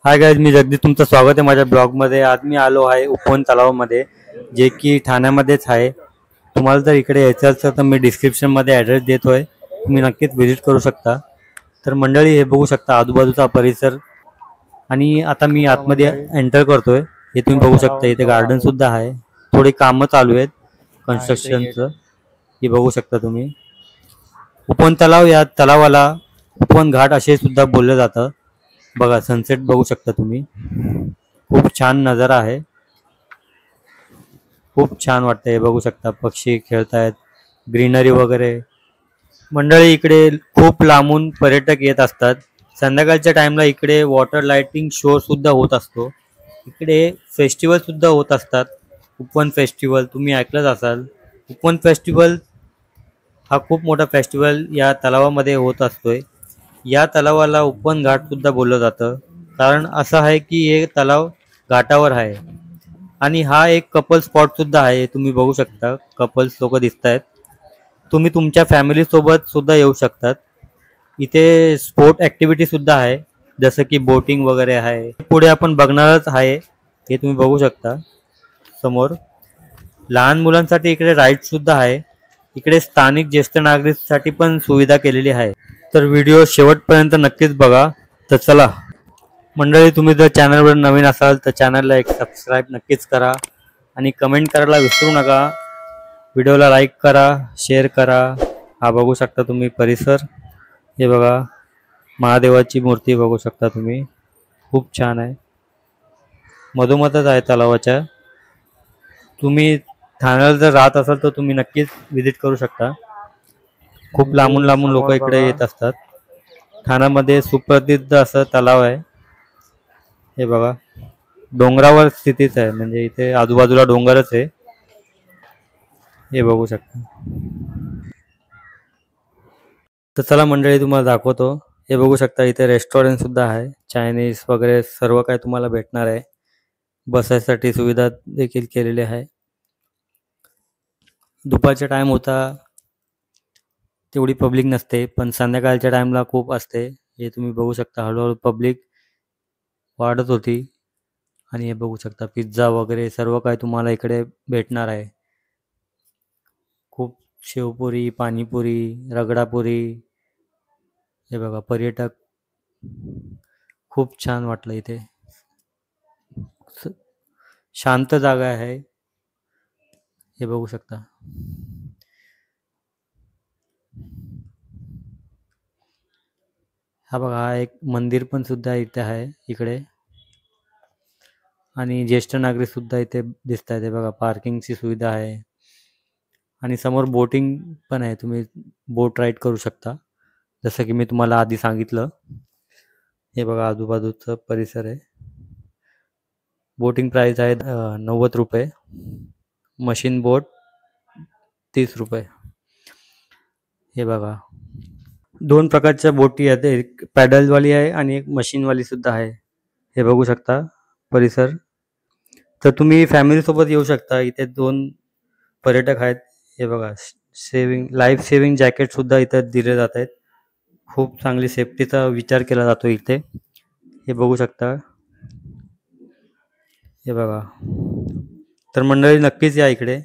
Hi guys, मी जगदीश, तुमचं स्वागत आहे माझ्या ब्लॉगमध्ये। आज मी आलो आहे उपवन तलावामध्ये, जे की ठाण्यामध्येच आहे। तुम्हाला जर इकडे यायचं असेल तर मी डिस्क्रिप्शनमध्ये ॲड्रेस देतोय, तुम्ही नक्कीच व्हिजिट करू शकता। तर मंडळी, हे बघू शकता आजूबाजूचा परिसर। आणि आता मी आतमध्ये एंटर करतोय। हे तुम्ही बघू शकता, इथे गार्डन सुद्धा आहे, थोडी कामं चालू आहेत कन्स्ट्रक्शनचं। हे बघू शकता तुम्ही। उपवन तलाव, या तलावाला उपवन घाट असे सुद्धा बोललं जातं। बघा, सनसेट बघू शकता तुम्ही, खूप छान नजारा आहे, खूप छान वाटतंय। बघू शकता पक्षी खेळतायत, ग्रीनरी वगैरे। मंडळी, इकडे खूप लांबून पर्यटक येत असतात। संध्याकाळच्या टाइमला इकडे वॉटर लाइटिंग शो सुद्धा होत असतो। इकडे फेस्टिवल सुद्धा होत असतात। उपवन फेस्टिवल तुम्ही ऐकलंच असाल। उपवन फेस्टिवल हा खूप मोठा फेस्टिवल या तलावामध्ये होत असतोय। या तलावाला उपवन घाट सुद्धा बोललं जातं, कारण असं आहे की हे तलाव घाटावर आहे। आणि हा एक कपल स्पॉट सुद्धा आहे। तुम्ही बघू शकता कपल्स लोक दिसत आहेत। तुम्ही तुमच्या फॅमिली सोबत सुद्धा येऊ शकतात। इथे स्पोर्ट ॲक्टिव्हिटी सुद्धा आहे, जसं की बोटिंग वगैरे आहे। पुढे आपण बघणारच आहे, हे तुम्ही बघू शकता समोर। लहान मुलांसाठी इकडे राईड सुद्धा आहे। इकडे स्थानिक ज्येष्ठ नागरिकांसाठी पण सुविधा केलेली आहे। तर व्हिडिओ शेवटपर्यंत नक्कीच बघा। तर चला मंडळी, तुम्ही जर चॅनलवर नवीन असाल तर चॅनलला एक सबस्क्राईब नक्कीच करा आणि कमेंट करायला विसरू नका। व्हिडिओला लाईक करा, शेअर करा। हा बघू शकता तुम्ही परिसर। हे बघा, महादेवाची मूर्ती बघू शकता तुम्ही, खूप छान आहे, मधोमधच आहे तलावाच्या। तुम्ही ठाण्याला जर राहत असाल तर तुम्ही नक्कीच व्हिजिट करू शकता। खूप लांबून लांबून लोक इकडे येत असतात। ठाण्यामध्ये सुप्रसिद्ध असं तलाव आहे। हे बघा, डोंगरावर स्थितीच आहे, म्हणजे इथे आजूबाजूला डोंगरच आहे। हे बघू शकता। तर चला मंडळी, तुम्हाला दाखवतो। हे बघू शकता, इथे रेस्टॉरंट सुद्धा आहे, चायनीज वगैरे सर्व काही तुम्हाला भेटणार आहे। बसायसाठी सुविधा देखील केलेली आहे। दुपारचा टाइम होता, तेवढी पब्लिक नसते, पण संध्याकाळच्या टाइमला खूप असते। हे तुम्ही बघू शकता, हळूहळू पब्लिक वाढत होती। आणि हे बघू शकता, पिझ्झा वगैरे सर्व काही तुम्हाला इकडे भेटणार आहे। खूप शेवपुरी, पाणीपुरी, रगडापुरी। हे बघा, पर्यटक, खूप छान वाटलं इथे, शांत जागा आहे। हे बघू शकता। हा बघा, हा एक मंदिर पण सुद्धा इथे आहे इकडे। आणि ज्येष्ठ नागरिक सुद्धा इथे दिसत आहेत। हे बघा, पार्किंगची सुविधा आहे आणि समोर बोटिंग पण आहे, तुम्ही बोट राईड करू शकता, जसं की मी तुम्हाला आधी सांगितलं। हे बघा, आजूबाजूचं परिसर आहे। बोटिंग प्राइस आहे 90 रुपये, मशीन बोट 30 रुपये। हे बघा, दोन प्रकारच्या बोटी आहेत, एक पॅडलवाली आहे आणि एक मशीनवाली सुद्धा आहे। हे बघू शकता परिसर। तर तुम्ही फॅमिलीसोबत येऊ शकता। इथे दोन पर्यटक आहेत। हे बघा, लाईफ सेविंग जॅकेट सुद्धा इथे दिले जात आहेत। खूप चांगली सेफ्टीचा विचार केला जातो इथे। हे बघू शकता। हे बघा, तर मंडळी नक्कीच या इकडे।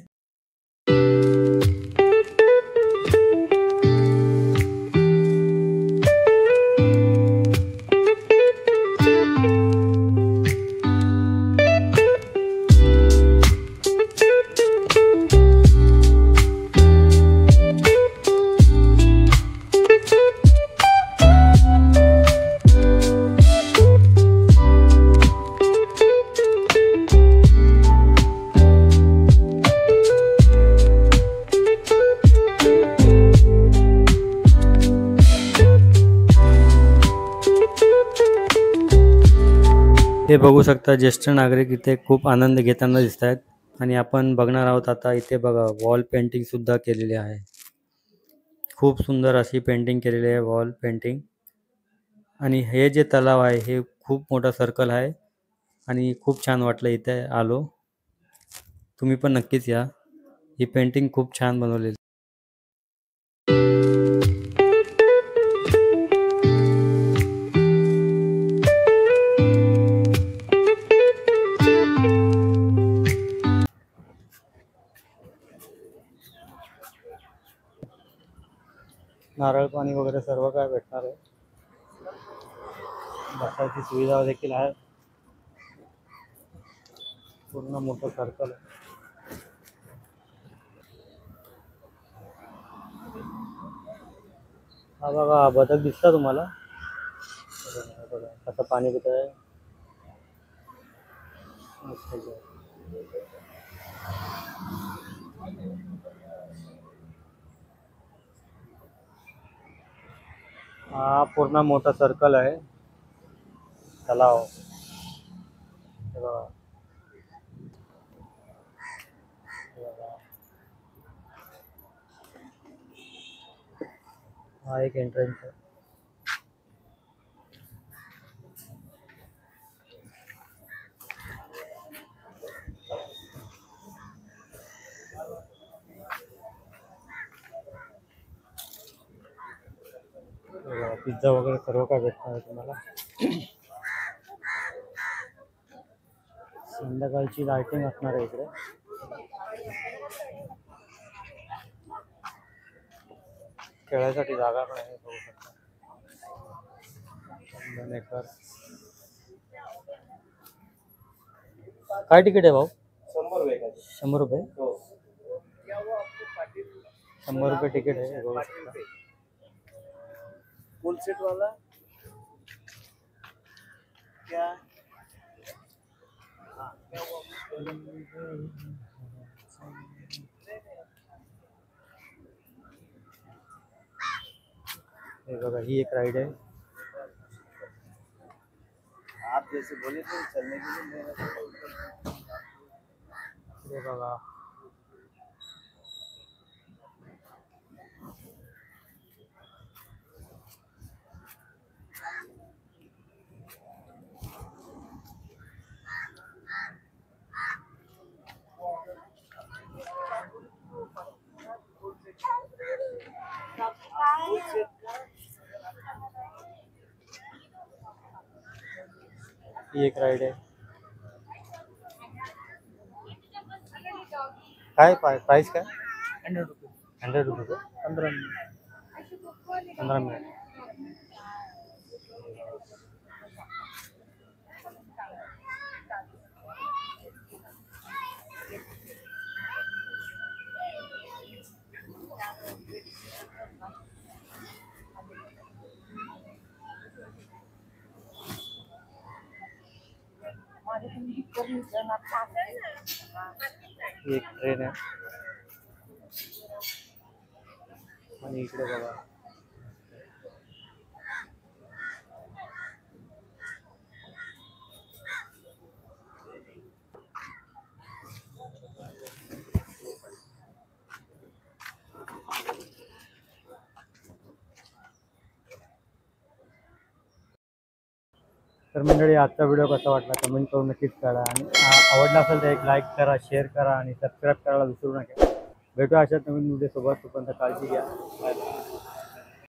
हे बघू शकता, ज्येष्ठ नागरिक इथे खूप आनंद घेताना दिसत आहेत। आणि आपण बघणार आहोत आता, इथे बघा वॉल पेंटिंग सुद्धा केलेली आहे। खूप सुंदर अशी पेंटिंग केलेली आहे, वॉल पेंटिंग। आणि हे जे तलाव आहे हे खूप मोठा सर्कल आहे आणि खूप छान वाटलं इथे आलो। तुम्ही पण नक्कीच या, ही पेंटिंग खूप छान बनवलेली। नारळ पाणी वगैरे सर्व काय भेटणार आहे. बसायची सुविधा देखील आहे. पूर्ण मोठं सर्कल आहे. हा बघा बदक दिसता तुम्हाला. बघा कसं पाणी पित आहे. हा पूर्ण मोठा सर्कल आहे. तलाव हे बघा. हा एक एंट्रन्स आहे. पिझ्झा वगैरे सर्व काय भेटणार आहे तुम्हाला. संध्याकाळची लाइटिंग असणार आहे इकडे. खेळायसाठी जागा पण आहे बघू शकता. काय तिकीट आहे भाऊ. 100 रुपये. 100 रुपये तिकीट आहे बघू शकता. फुल सेट वाला क्या हे बघा ही एक राइड आहे. आप जैसे बोले थे चलने के लिए हे बघा ही एक राइड आहे. काय प्राइस काय. 100 रुपये 100 रुपये. 15 मिनट. 15 मिनिट. एक ट्रेन आहे आणि इकडे बघा तर मंडळी आजचा व्हिडिओ कसा वाटला कमेंट करून नक्कीच करा आणि आवडला असेल तर एक लाईक करा, शेअर करा आणि सबस्क्राईब करायला विसरू नका. भेटू अशाच नवीन व्हिडिओ सोबत. तोपर्यंत काळजी घ्या. बाय.